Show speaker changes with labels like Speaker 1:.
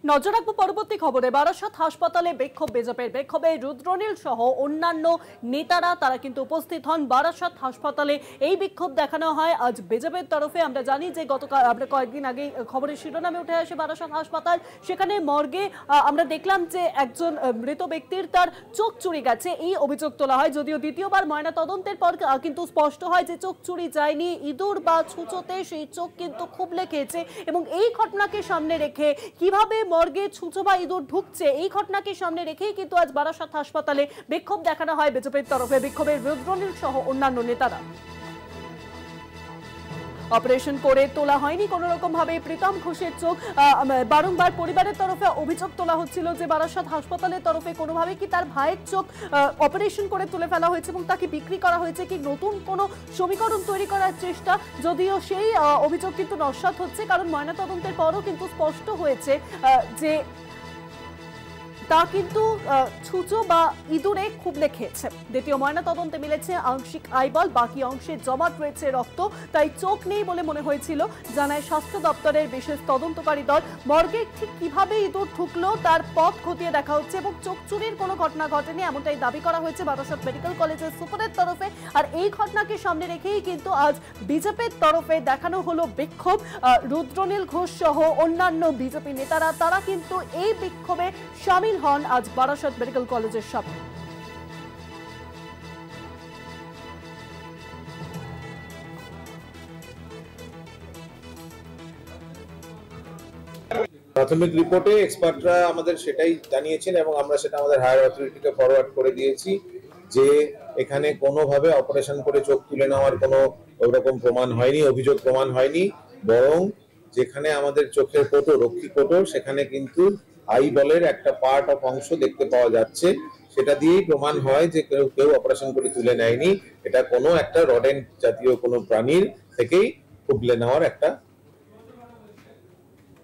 Speaker 1: নজর রাখবো পরবর্তী খবরে। বারাসাত হাসপাতালে বিক্ষোভ, বিজেপির বিক্ষোভে রুদ্রনীল সহ অন্যান্য নেতারা তারা কিন্তু উপস্থিত হন বারাসাত হাসপাতালে। এই বিক্ষোভ দেখানো হয় আজ বিজেপির তরফে। আমরা জানি যে গতকাল আমরা কয়েকদিন আগে খবরের শিরোনামে উঠে আসে বারাসাত হাসপাতাল, সেখানে মর্গে আমরা দেখলাম যে একজন মৃত ব্যক্তির তার চোখ চুরি গেছে, এই অভিযোগ তোলা হয়। যদিও দ্বিতীয়বার ময়না তদন্তের পর কিন্তু স্পষ্ট হয় যে চোখ চুরি যায়নি, ইঁদুর বা ছুঁচোতে সেই চোখ কিন্তু খুবলে খেয়েছে। এবং এই ঘটনাকে সামনে রেখে কিভাবে মর্গে ছুঁচো বা ইঁদুর ঢুকছে, এই ঘটনাকে সামনে রেখেই কিন্তু আজ বারাসাত হাসপাতালে বিক্ষোভ দেখানো হয় বিজেপির তরফে। বিক্ষোভে রুদ্রনীল সহ অন্যান্য নেতারা। অপারেশন করে তোলা হয়নি কোনো রকম ভাবে প্রীতম ঘোষের চোখ। বারংবার পরিবারের তরফে অভিযোগ তোলা হচ্ছিল যে বারাসাত হাসপাতালের তরফে কোনোভাবে কি তার ভাইয়ের চোখ অপারেশন করে তুলে ফেলা হয়েছে এবং তাকে বিক্রি করা হয়েছে, কি নতুন কোনো সমীকরণ তৈরি করার চেষ্টা। যদিও সেই অভিযোগ কিন্তু নস্যাৎ হচ্ছে, কারণ ময়নাতদন্তের পরও কিন্তু স্পষ্ট হয়েছে যে তা কিন্তু ছুঁচো বা ইঁদুরে খুবলে খেয়েছে। দ্বিতীয় ময়না তদন্তে মিলেছে আংশিক আইবল, বাকি অংশে জমাট রয়েছে রক্ত, তাই চোখ নেই বলে মনে হয়েছিল, জানায় স্বাস্থ্য দপ্তরের বিশেষ তদন্তকারী দল। মর্গে ঠিক কিভাবে ইঁদুর ঢুকলো তার পথ খতিয়ে দেখা হচ্ছে এবং চোখ চুরির কোনো ঘটনা ঘটেনি এমনটাই দাবি করা হয়েছে বারাসাত মেডিকেল কলেজের সুপারের তরফে। আর এই ঘটনাকে সামনে রেখেই কিন্তু আজ বিজেপির তরফে দেখানো হলো বিক্ষোভ। রুদ্রনীল ঘোষ সহ অন্যান্য বিজেপি নেতারা তারা কিন্তু এই বিক্ষোভে সামিল হন আজ বারাসাত মেডিকেল কলেজের সামনে।
Speaker 2: প্রাথমিক রিপোর্টে এক্সপার্টরা আমাদের সেটাই জানিয়েছেন এবং আমরা সেটা আমাদের হায়ার অথরিটিকে ফরওয়ার্ড করে দিয়েছি যে এখানে কোনোভাবে অপারেশন করে চোখ তুলে নেওয়ার কোনো ওরকম প্রমাণ হয়নি, অভিযোগ প্রমাণ হয়নি। বরং যেখানে আমাদের চোখের কোটর, রক্ষী কোটর, সেখানে কিন্তু আইবলের একটা পার্ট অফ অংশ দেখতে পাওয়া যাচ্ছে। সেটা দিয়েই প্রমাণ হয় যে কেউ অপারেশন করে তুলে নেয়নি, এটা কোনো একটা রডেন্ট জাতীয় কোনো প্রাণীর থেকেই খুবলে নেওয়ার একটা